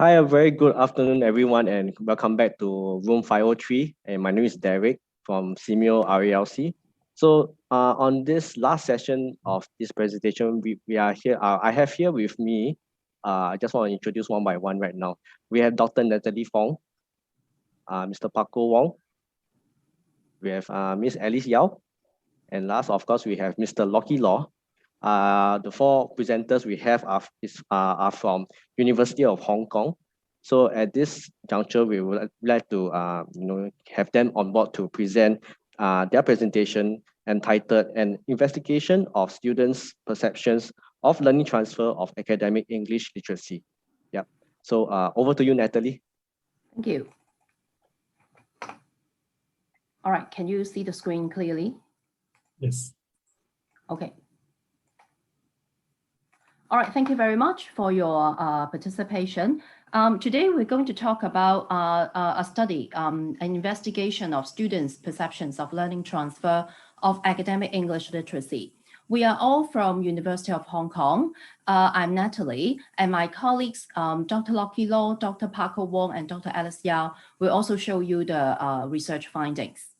Hi, a very good afternoon, everyone, and welcome back to room 503. And my name is Derek from Simeo RELC. So, on this last session of this presentation, we are here. I have here with me. I just want to introduce one by one right now. We have Dr. Natalie Fong, Mr. Parco Wong. We have Miss Alice Yao, and last, of course, we have Mr. Locky Law. The four presenters we have are from University of Hong Kong. So at this juncture, we would like to have them on board to present their presentation entitled "An Investigation of Students' Perceptions of Learning Transfer of Academic English Literacy." Yeah. So over to you, Natalie. Thank you. All right, can you see the screen clearly? Yes. Okay. All right, thank you very much for your participation. Today, we're going to talk about a study, an investigation of students' perceptions of learning transfer of academic English literacy. We are all from University of Hong Kong. I'm Natalie, and my colleagues, Dr. Locky Law, Dr. Parco Wong, and Dr. Alice Yao will also show you the research findings.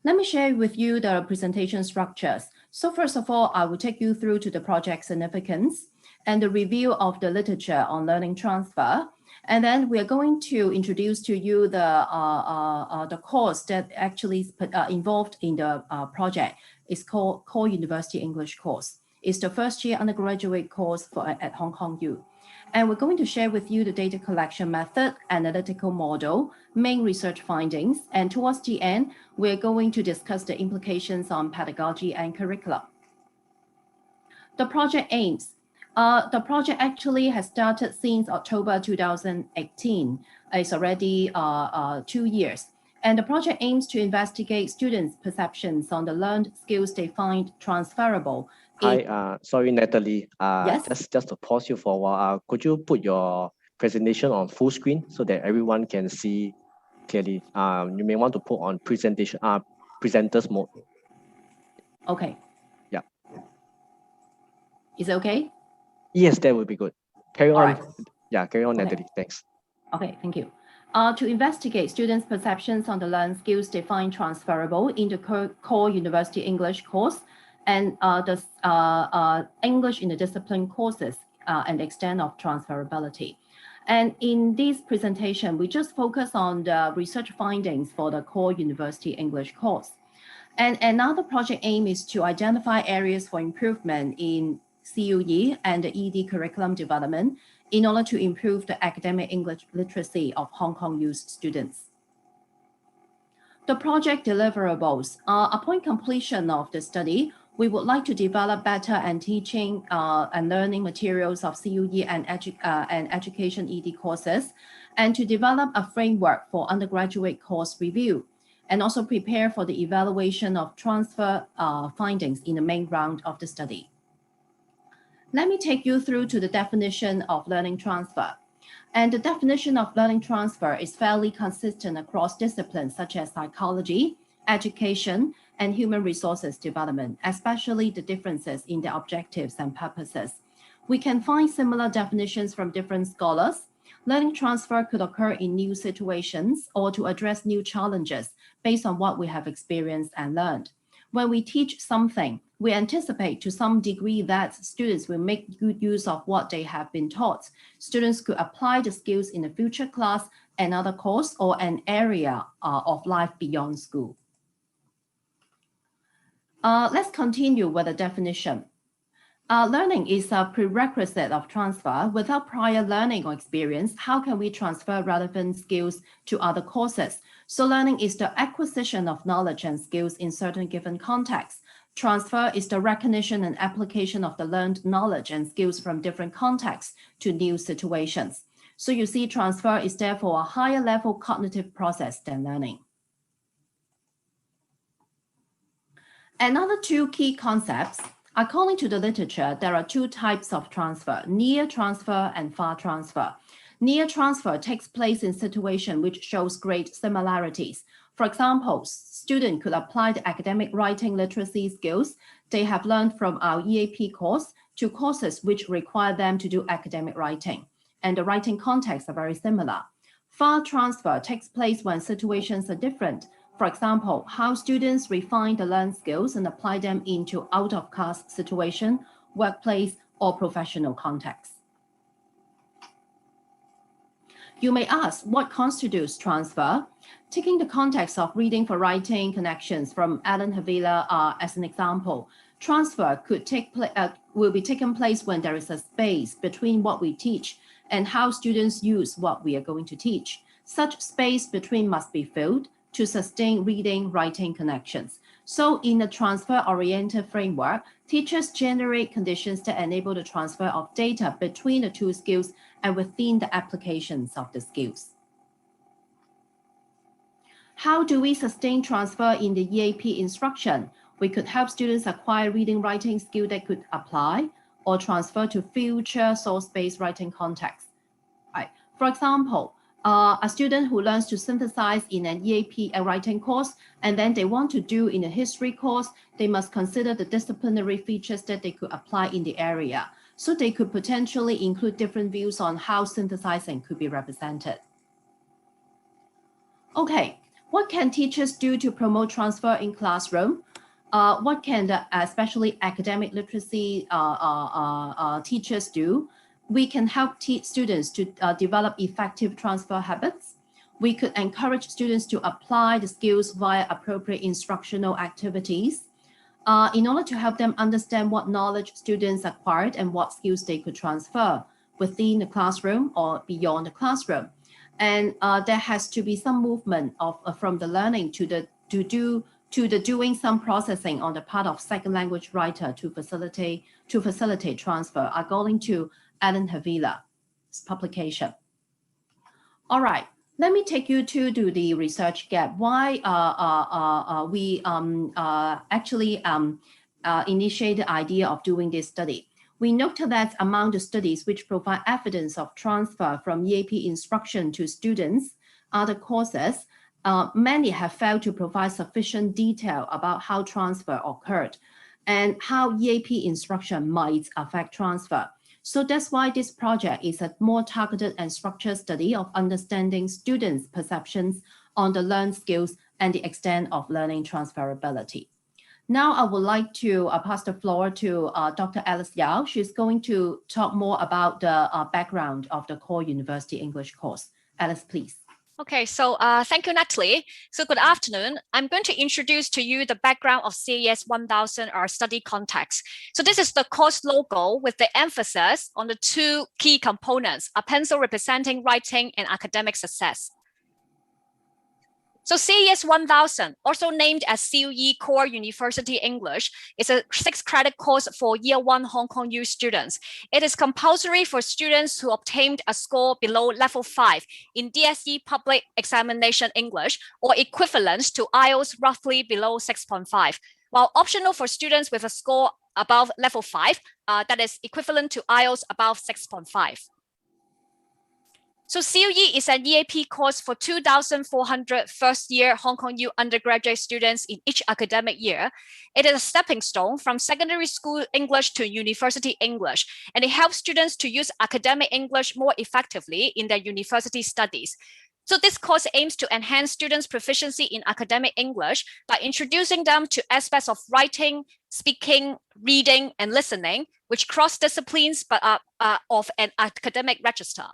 Let me share with you the presentation structures. So first of all, I will take you through to the project significance and the review of the literature on learning transfer. And then we are going to introduce to you the course that actually is involved in the project. It's called Core University English course. It's the first year undergraduate course at Hong Kong U. And we're going to share with you the data collection method, analytical model, main research findings, and towards the end, we're going to discuss the implications on pedagogy and curriculum. The project aims. The project actually has started since October 2018. It's already 2 years. And the project aims to investigate students' perceptions on the learned skills they find transferable. Hi, sorry, Natalie. Yes? Just to pause you for a while. Could you put your presentation on full screen so that everyone can see clearly? You may want to put on presenters mode. Okay. Yeah. Is it okay? Yes, that would be good. Carry on. Right. Yeah, carry on, Okay. Natalie. Thanks. Okay, thank you. To investigate students' perceptions on the learned skills they find transferable in the core university English course and the English in the discipline courses and the extent of transferability. And in this presentation, we just focus on the research findings for the core university English course. And another project aim is to identify areas for improvement in CUE and the ED curriculum development in order to improve the academic English literacy of Hong Kong youth students. The project deliverables. Upon completion of the study, we would like to develop better and teaching and learning materials of CUE and education ED courses, and to develop a framework for undergraduate course review, and also prepare for the evaluation of transfer findings in the main round of the study. Let me take you through to the definition of learning transfer. And the definition of learning transfer is fairly consistent across disciplines such as psychology, education, and human resources development, especially the differences in the objectives and purposes. We can find similar definitions from different scholars. Learning transfer could occur in new situations or to address new challenges based on what we have experienced and learned. When we teach something, we anticipate to some degree that students will make good use of what they have been taught. Students could apply the skills in a future class, another course, or an area of life beyond school. Let's continue with the definition. Learning is a prerequisite of transfer. Without prior learning or experience, how can we transfer relevant skills to other courses? So learning is the acquisition of knowledge and skills in certain given contexts. Transfer is the recognition and application of the learned knowledge and skills from different contexts to new situations. So you see, transfer is therefore a higher level cognitive process than learning. Another two key concepts. According to the literature, there are two types of transfer, near transfer and far transfer. Near transfer takes place in situations which shows great similarities. For example, students could apply the academic writing literacy skills they have learned from our EAP course to courses which require them to do academic writing. and the writing context are very similar. File transfer takes place when situations are different. For example, how students refine the learned skills and apply them into out-of-class situation, workplace, or professional context. You may ask, what constitutes transfer? Taking the context of reading for writing connections from Alan Havila as an example, transfer will be taken place when there is a space between what we teach and how students use what we are going to teach. Such space between must be filled to sustain reading, writing connections. So in a transfer-oriented framework, teachers generate conditions that enable the transfer of data between the two skills and within the applications of the skills. How do we sustain transfer in the EAP instruction? We could help students acquire reading, writing skill that could apply or transfer to future source-based writing context. Right. For example, a student who learns to synthesize in an EAP writing course, and then they want to do in a history course, they must consider the disciplinary features that they could apply in the area. So they could potentially include different views on how synthesizing could be represented. Okay, what can teachers do to promote transfer in classroom? What can especially academic literacy teachers do? We can help students to develop effective transfer habits. We could encourage students to apply the skills via appropriate instructional activities in order to help them understand what knowledge students acquired and what skills they could transfer within the classroom or beyond the classroom. And there has to be some movement from the learning to the doing some processing on the part of second language writer to facilitate transfer, according to Alan Havila's publication. All right, let me take you to the research gap. Why we actually initiate the idea of doing this study. We noted that among the studies which provide evidence of transfer from EAP instruction to students, other courses, many have failed to provide sufficient detail about how transfer occurred and how EAP instruction might affect transfer. So that's why this project is a more targeted and structured study of understanding students' perceptions on the learned skills and the extent of learning transferability. Now I would like to pass the floor to Dr. Alice Yao. She's going to talk more about the background of the core university English course. Alice, please. Okay, so thank you, Natalie. So good afternoon. I'm going to introduce to you the background of CAES 1000, our study context. So this is the course logo with the emphasis on the two key components, a pencil representing writing and academic success. So CAES 1000, also named as CUE Core University English, is a 6-credit course for Year 1 Hong Kong U students. It is compulsory for students who obtained a score below level 5 in DSE Public Examination English or equivalent to IELTS roughly below 6.5, while optional for students with a score above level 5, that is equivalent to IELTS above 6.5. So CUE is an EAP course for 2,400 first-year Hong Kong U undergraduate students in each academic year. It is a stepping stone from secondary school English to university English, and it helps students to use academic English more effectively in their university studies. So this course aims to enhance students' proficiency in academic English by introducing them to aspects of writing, speaking, reading, and listening, which cross disciplines but are of an academic register.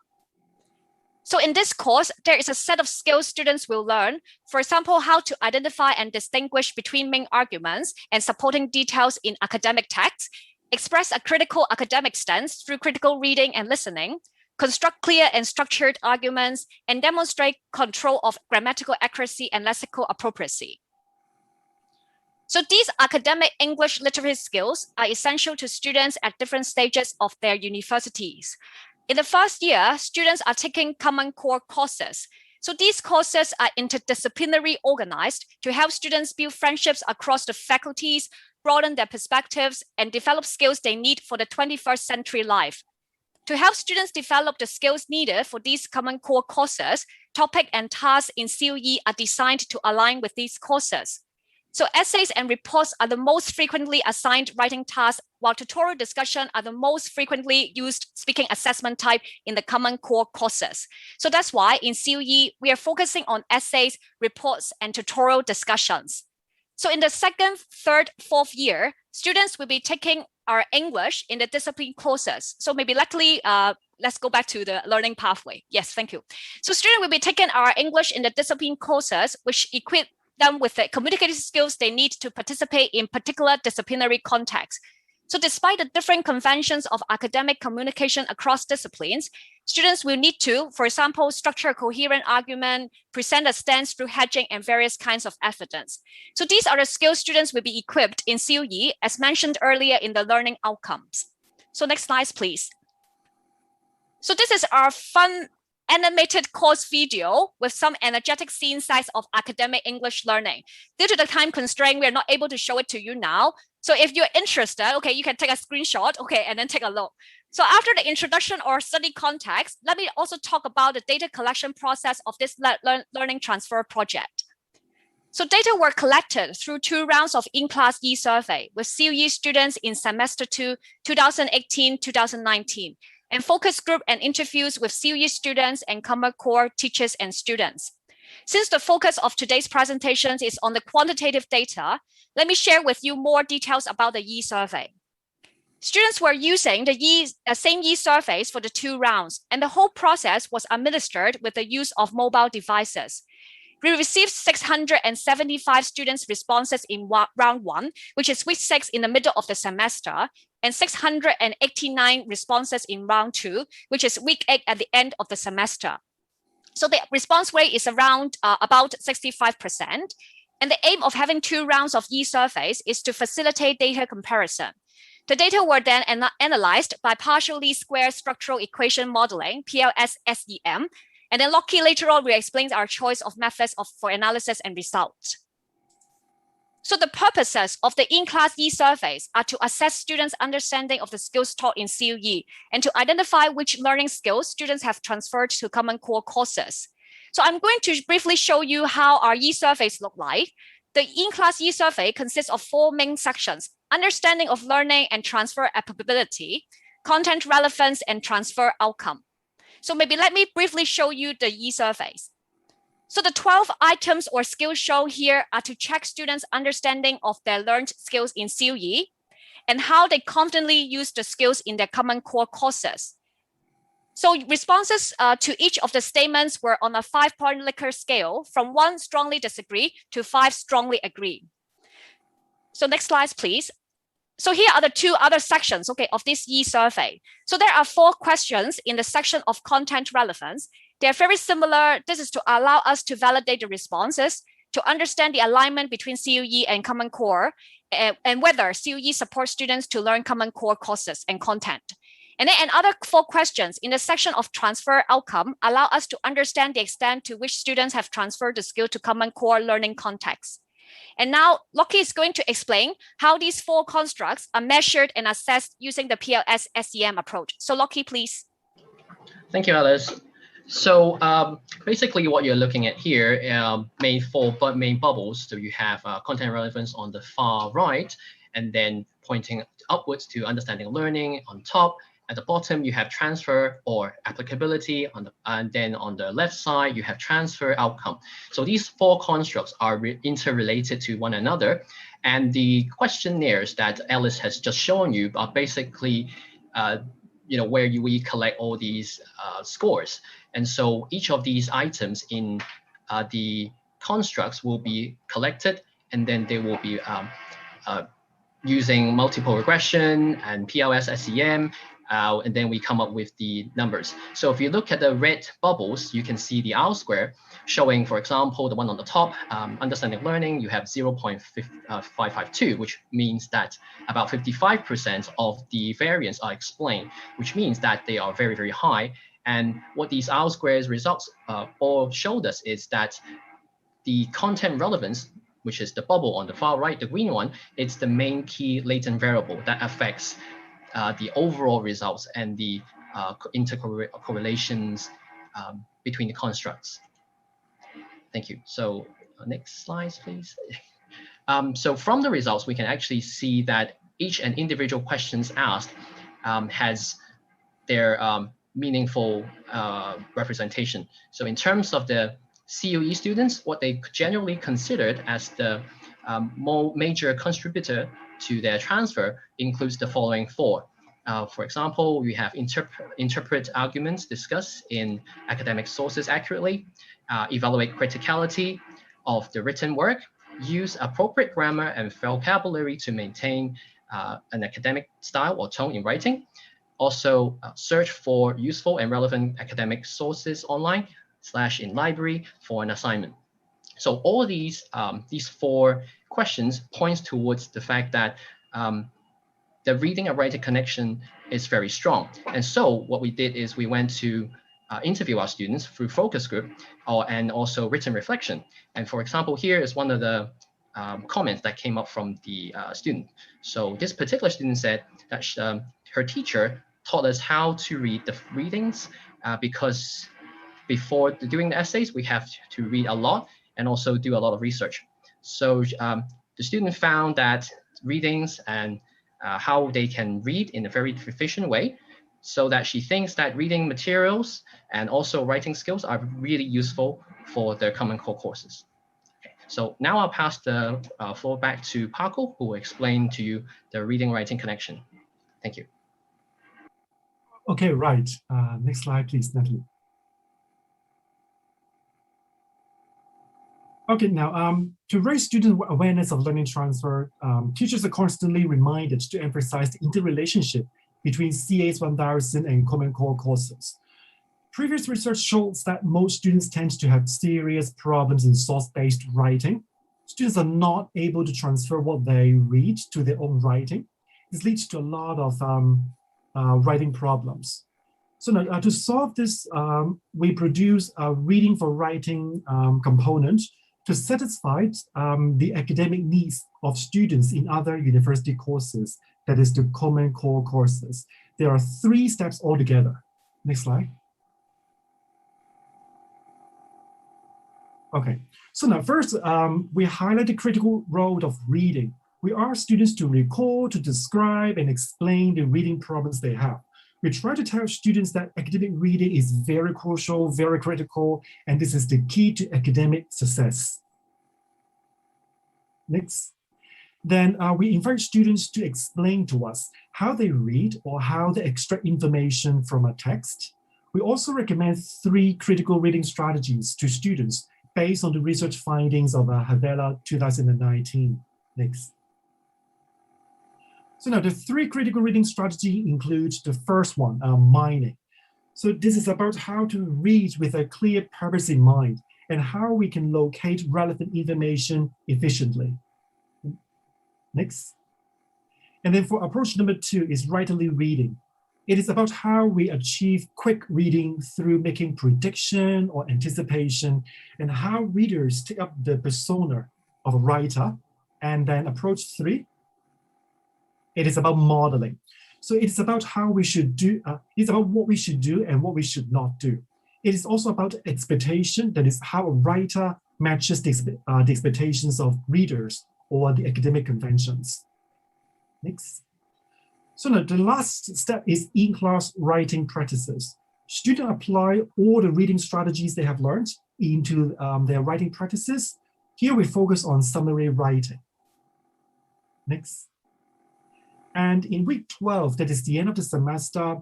So in this course, there is a set of skills students will learn. For example, how to identify and distinguish between main arguments and supporting details in academic texts, express a critical academic stance through critical reading and listening, construct clear and structured arguments, and demonstrate control of grammatical accuracy and lexical appropriacy. So these academic English literary skills are essential to students at different stages of their universities. In the first year, students are taking common core courses. So these courses are interdisciplinary organized to help students build friendships across the faculties, broaden their perspectives, and develop skills they need for the 21st century life. To help students develop the skills needed for these common core courses, topic and tasks in CUE are designed to align with these courses. So essays and reports are the most frequently assigned writing tasks, while tutorial discussion are the most frequently used speaking assessment type in the Common Core courses. So that's why in CUE, we are focusing on essays, reports, and tutorial discussions. So in the second, third, fourth year, students will be taking our English in the discipline courses. So maybe luckily, let's go back to the learning pathway. Yes, thank you. So students will be taking our English in the discipline courses, which equip them with the communicative skills they need to participate in particular disciplinary contexts. So despite the different conventions of academic communication across disciplines, students will need to, for example, structure a coherent argument, present a stance through hedging, and various kinds of evidence. So these are the skills students will be equipped in CUE, as mentioned earlier in the learning outcomes. So next slide, please. So this is our fun animated course video with some energetic scene size of academic English learning. Due to the time constraint, we are not able to show it to you now. So if you're interested, okay, you can take a screenshot, okay, and then take a look. So after the introduction or study context, let me also talk about the data collection process of this learning transfer project. So data were collected through 2 rounds of in-class e-survey with CUE students in semester 2, 2018-2019. and focus group and interviews with CUE students and Common Core teachers and students. Since the focus of today's presentations is on the quantitative data, let me share with you more details about the e-survey. Students were using the same e-surveys for the 2 rounds, and the whole process was administered with the use of mobile devices. We received 675 students' responses in round 1, which is week 6 in the middle of the semester, and 689 responses in round 2, which is week 8 at the end of the semester. So the response rate is around about 65%. And the aim of having 2 rounds of e-surveys is to facilitate data comparison. The data were then analyzed by partial least square structural equation modeling, PLS-SEM, and then Locky later on will explain our choice of methods for analysis and results. So the purposes of the in-class e-surveys are to assess students' understanding of the skills taught in CUE and to identify which learning skills students have transferred to Common Core courses. So I'm going to briefly show you how our e-surveys look like. The in-class e-survey consists of 4 main sections: understanding of learning and transfer applicability, content relevance, and transfer outcome. So maybe let me briefly show you the e-surveys. So the 12 items or skills shown here are to check students' understanding of their learned skills in CUE and how they confidently use the skills in their Common Core courses. So responses to each of the statements were on a 5-point Likert scale from 1 strongly disagree to 5 strongly agree. So next slide, please. So here are the 2 other sections, okay, of this e-survey. So there are 4 questions in the section of content relevance. They are very similar. This is to allow us to validate the responses, to understand the alignment between CUE and Common Core, and whether CUE supports students to learn Common Core courses and content. And then another 4 questions in the section of transfer outcome allow us to understand the extent to which students have transferred the skill to Common Core learning context. And now Locky is going to explain how these 4 constructs are measured and assessed using the PLS-SEM approach. So Locky, please. Thank you, Alice. So basically what you're looking at here, main bubbles. So you have content relevance on the far right, and then pointing upwards to understanding learning on top. At the bottom, you have transfer or applicability, and then on the left side, you have transfer outcome. So these 4 constructs are interrelated to one another. And the questionnaires that Alice has just shown you are basically where we collect all these scores. And so each of these items in the constructs will be collected, and then they will be using multiple regression and PLS-SEM, and then we come up with the numbers. So if you look at the red bubbles, you can see the R-square showing, for example, the one on the top, understanding learning, you have 0.552, which means that about 55% of the variance are explained, which means that they are very, very high. And what these R-squares results all showed us is that the content relevance, which is the bubble on the far right, the green one, it's the main key latent variable that affects the overall results and the intercorrelations between the constructs. Thank you. So next slide, please. So from the results, we can actually see that each and individual questions asked has their meaningful representation. So in terms of the CUE students, what they generally considered as the more major contributor to their transfer includes the following four. For example, we have interpret arguments discussed in academic sources accurately, evaluate criticality of the written work, use appropriate grammar and vocabulary to maintain an academic style or tone in writing. Also, search for useful and relevant academic sources online / in library for an assignment. So all these four questions points towards the fact that the reading and writing connection is very strong. And so what we did is we went to interview our students through focus group and also written reflection. And for example, here is one of the comments that came up from the student. So this particular student said that her teacher taught us how to read the readings because before doing the essays, we have to read a lot and also do a lot of research. So the student found that readings and how they can read in a very efficient way, so that she thinks that reading materials and also writing skills are really useful for their Common Core courses. Okay. So now I'll pass the floor back to Parco, who will explain to you the reading-writing connection. Thank you. Okay, right. Next slide, please, Natalie. Okay, now to raise student awareness of learning transfer, teachers are constantly reminded to emphasize the interrelationship between CAES 1000 and Common Core courses. Previous research shows that most students tend to have serious problems in source-based writing. Students are not able to transfer what they read to their own writing. This leads to a lot of writing problems. So now, to solve this, we produce a reading for writing component to satisfy the academic needs of students in other university courses, that is the Common Core courses. There are 3 steps altogether. Next slide. Okay, so now first, we highlight the critical role of reading. We ask students to recall, to describe, and explain the reading problems they have. We try to tell students that academic reading is very crucial, very critical, and this is the key to academic success. Next. Then we invite students to explain to us how they read or how they extract information from a text. We also recommend 3 critical reading strategies to students based on the research findings of Havela 2019. Next. So now the 3 critical reading strategies include the first one, mining. So this is about how to read with a clear purpose in mind and how we can locate relevant information efficiently. Next. And then for approach number 2 is writerly reading. It is about how we achieve quick reading through making prediction or anticipation, and how readers take up the persona of a writer. And then approach 3, it is about modeling. So it's about how we should do, it's about what we should do and what we should not do. It is also about expectation, that is how a writer matches the expectations of readers or the academic conventions. Next. So now the last step is in-class writing practices. Students apply all the reading strategies they have learned into their writing practices. Here we focus on summary writing. Next. And in week 12, that is the end of the semester,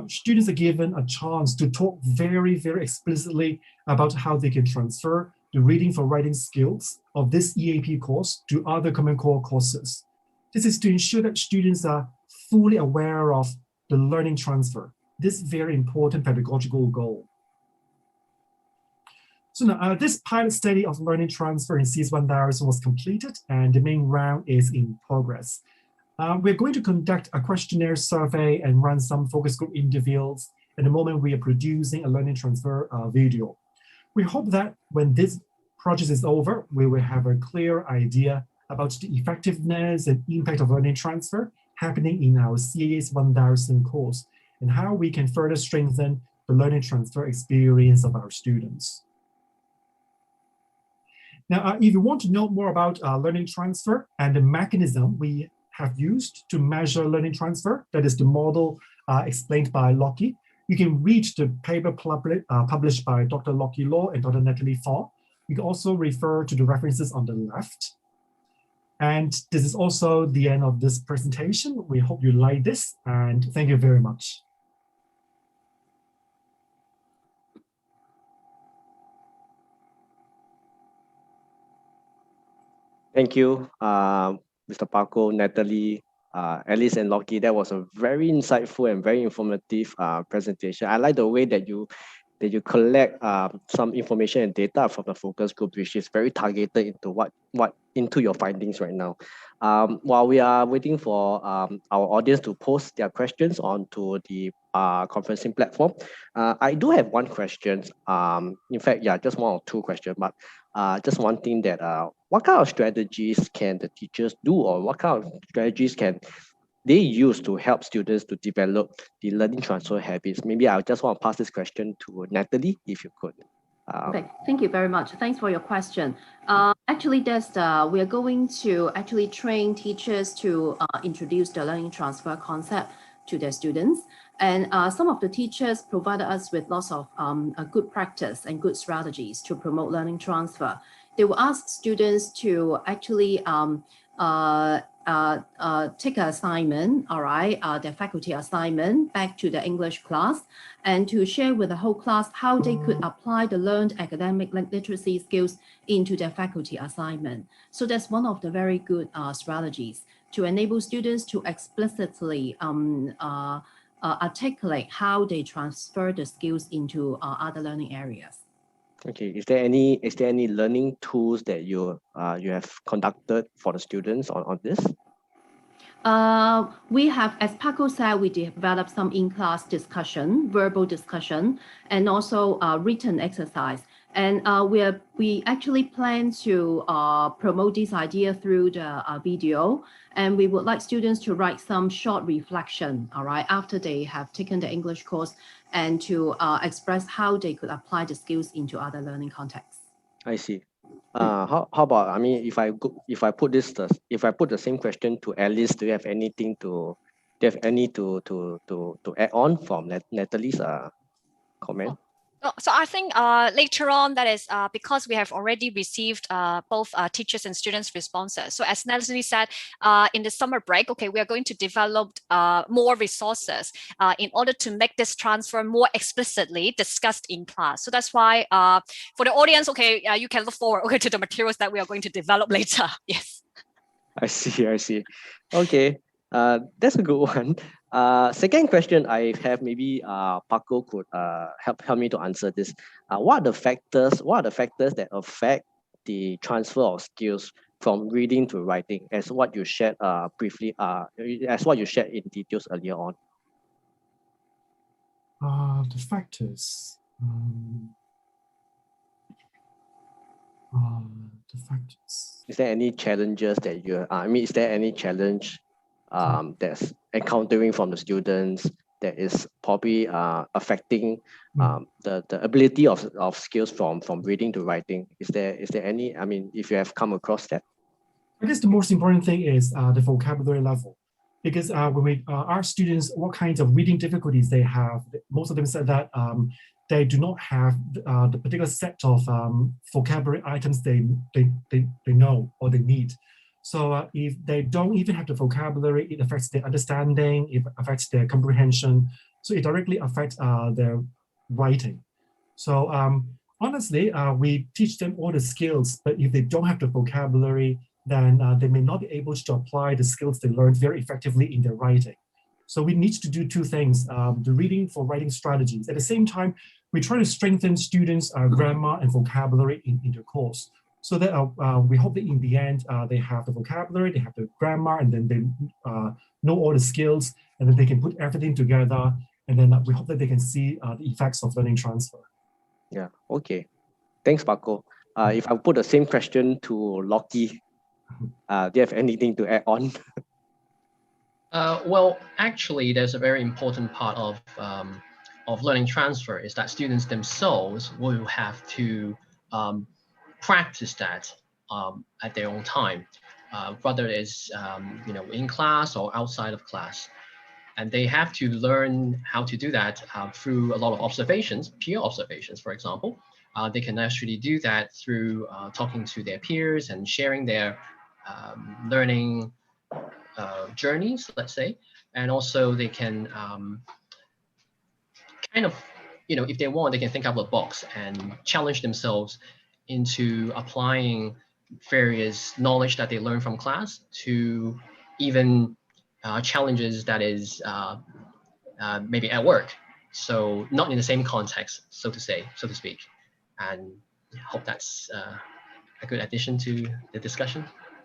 students are given a chance to talk very, very explicitly about how they can transfer the reading for writing skills of this EAP course to other Common Core courses. This is to ensure that students are fully aware of the learning transfer, this very important pedagogical goal. So now, this pilot study of learning transfer in CAES 1000 was completed, and the main round is in progress. We're going to conduct a questionnaire survey and run some focus group interviews. At the moment, we are producing a learning transfer video. We hope that when this project is over, we will have a clear idea about the effectiveness and impact of learning transfer happening in our CAES 1000 course, and how we can further strengthen the learning transfer experience of our students. Now, if you want to know more about learning transfer and the mechanism we have used to measure learning transfer, that is the model explained by Locky, you can read the paper published by Dr. Locky Law and Dr. Natalie Fong. You can also refer to the references on the left. And this is also the end of this presentation. We hope you like this, and thank you very much. Thank you, Mr. Parco, Natalie, Alice, and Locky. That was a very insightful and very informative presentation. I like the way that you collect some information and data from the focus group, which is very targeted into into your findings right now. While we are waiting for our audience to post their questions onto the conferencing platform, I do have one question. In fact, yeah, just one or two questions, but just one thing that what kind of strategies can the teachers do, or what kind of strategies can they use to help students to develop the learning transfer habits? Maybe I just want to pass this question to Natalie, if you could. Okay, thank you very much. Thanks for your question. Actually, we are going to actually train teachers to introduce the learning transfer concept to their students. And some of the teachers provided us with lots of a good practice and good strategies to promote learning transfer. They will ask students to actually take an assignment, all right, their faculty assignment back to the English class, and to share with the whole class how they could apply the learned academic literacy skills into their faculty assignment. So that's one of the very good strategies to enable students to explicitly articulate how they transfer the skills into other learning areas. Okay, is there any learning tools that you have conducted for the students on this? We have, as Parco said, we developed some in-class discussion, verbal discussion, and also written exercise. And we actually plan to promote this idea through the video. And we would like students to write some short reflection, all right, after they have taken the English course, and to express how they could apply the skills into other learning contexts. I see. How about, I mean, if I put the same question to Alice, do you have anything to add on from Natalie's comment? So I think later on, that is because we have already received both teachers and students' responses. So as Natalie said, in the summer break, okay, we are going to develop more resources in order to make this transfer more explicitly discussed in class. So that's why for the audience, okay, you can look forward to the materials that we are going to develop later. Yes. I see. Okay, that's a good one. Second question I have, maybe Parco could help me to answer this. What are the factors that affect the transfer of skills from reading to writing, as what you shared briefly, as what you shared in details earlier on? The factors. The factors. Is there any challenges that you? Is there any challenge that's encountering from the students that is probably affecting the ability of skills from reading to writing? Is there any? I mean, if you have come across that. I guess the most important thing is the vocabulary level, because when we ask students what kinds of reading difficulties they have, most of them said that they do not have the particular set of vocabulary items they know or they need. So if they don't even have the vocabulary, it affects their understanding, it affects their comprehension. So it directly affects their writing. So honestly, we teach them all the skills, but if they don't have the vocabulary, then they may not be able to apply the skills they learned very effectively in their writing. So we need to do two things, the reading for writing strategies. At the same time, we try to strengthen students' grammar and vocabulary in the course. So that we hope that in the end, they have the vocabulary, they have the grammar, and then they know all the skills, and then they can put everything together. And then we hope that they can see the effects of learning transfer. Yeah, okay. Thanks, Parco. If I put the same question to Locky, do you have anything to add on? Well, actually, there's a very important part of learning transfer is that students themselves will have to practice that at their own time, whether it's in class or outside of class. And they have to learn how to do that through a lot of observations, peer observations, for example. They can actually do that through talking to their peers and sharing their learning journeys, let's say. And also they can kind of, if they want, they can think out of the box and challenge themselves into applying various knowledge that they learn from class to even challenges that is maybe at work. So not in the same context, so to speak. And I hope that's a good addition to the discussion.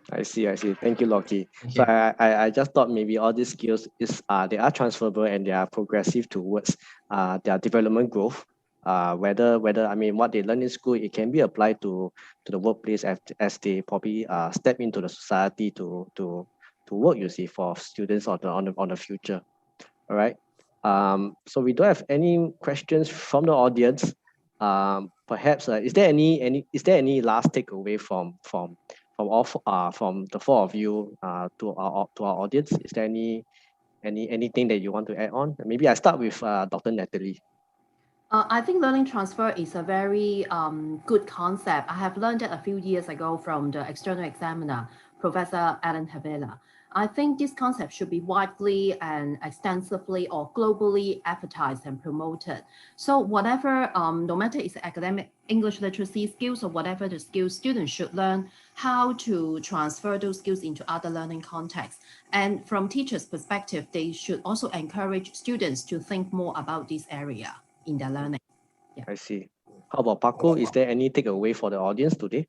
I see. Thank you, Locky. Thank So you. I just thought maybe all these skills they are transferable and they are progressive towards their development growth. Whether I mean what they learn in school, it can be applied to the workplace as they probably step into the society to work. You see, for students on the future. All right. So we don't have any questions from the audience. Perhaps is there any last takeaway from the four of you to our audience? Is there anything that you want to add on? Maybe I start with Dr. Natalie. I think learning transfer is a very good concept. I have learned it a few years ago from the external examiner, Professor Alan Havela. I think this concept should be widely and extensively or globally advertised and promoted. So whatever, no matter it's academic English literacy skills or whatever the skills, students should learn how to transfer those skills into other learning contexts. And from teachers' perspective, they should also encourage students to think more about this area in their learning. Yeah. I see. How about Parco? Is there any takeaway for the audience today?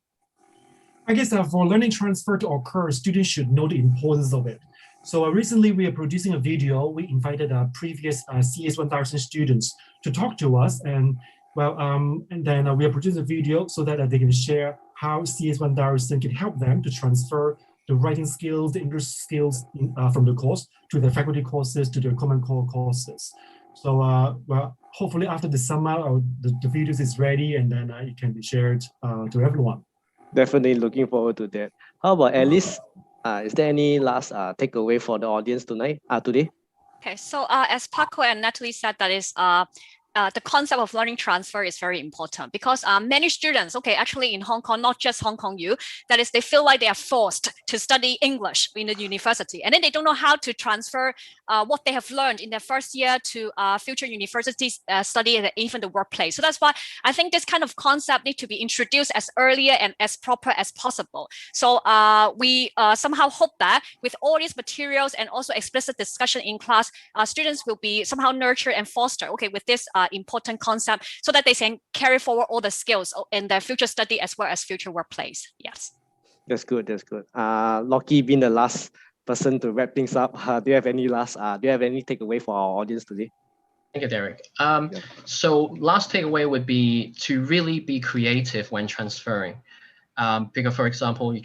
I guess for learning transfer to occur, students should know the importance of it. So recently we are producing a video. We invited previous CAES 1000 students to talk to us, and then we are producing a video so that they can share how CAES 1000 can help them to transfer the writing skills, the English skills from the course to the faculty courses, to their common core courses. So hopefully after the summer, the videos is ready, and then it can be shared to everyone. Definitely looking forward to that. How about Alice? Is there any last takeaway for the audience today? Okay, so as Parco and Natalie said, that is the concept of learning transfer is very important because many students, actually in Hong Kong, not just Hong Kong U, that is, they feel like they are forced to study English in the university, and then they don't know how to transfer what they have learned in their first year to future university study and even the workplace. So that's why I think this kind of concept needs to be introduced as earlier and as proper as possible. So we somehow hope that with all these materials and also explicit discussion in class, students will be somehow nurtured and fostered, with this important concept so that they can carry forward all the skills in their future study as well as future workplace. Yes. That's good. Locky, being the last person to wrap things up, do you have any takeaway for our audience today? Thank you, Derek. So last takeaway would be to really be creative when transferring. Because, for example,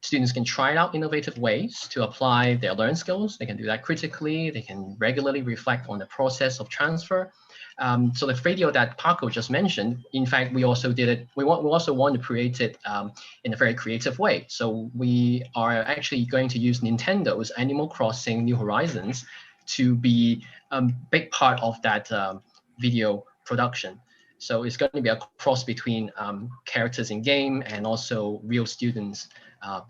students can try out innovative ways to apply their learned skills. They can do that critically. They can regularly reflect on the process of transfer. So the video that Parco just mentioned, in fact, we also did it. We also want to create it in a very creative way. So we are actually going to use Nintendo's Animal Crossing New Horizons to be a big part of that video production. So it's going to be a cross between characters in game and also real students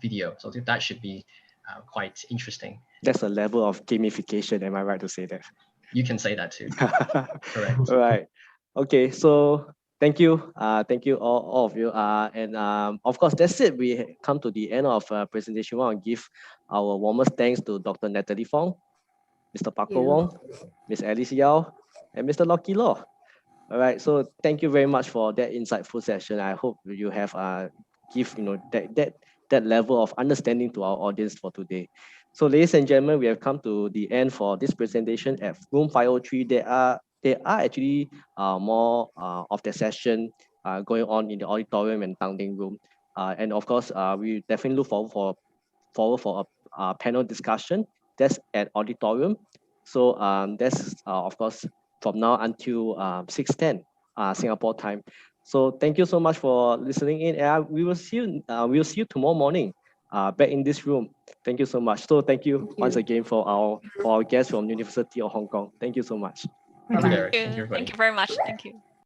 video. So that should be quite interesting. That's a level of gamification. Am I right to say that? You can say that too. Correct. All right. Okay. So thank you. Thank you all of you. And of course, that's it. We come to the end of presentation. We want to give our warmest thanks to Dr. Natalie Fong, Mr. Parco Wong, Ms. Alice Yao, and Mr. Locky Law. All right. So thank you very much for that insightful session. I hope you have give that level of understanding to our audience for today. So ladies and gentlemen, we have come to the end for this presentation at room 503. There are actually more of the session going on in the auditorium and Tangding room. And of course, we definitely look forward for a panel discussion. That's at auditorium. So that's of course from now until 6:10 Singapore time. So thank you so much for listening in, and we will see you. We'll see you tomorrow morning, back in this room. Thank you so much. So thank you once again for our guests from University of Hong Kong. Thank you so much. Thank you, you. Derek. Thank you, everybody. Thank you very much. Thank you.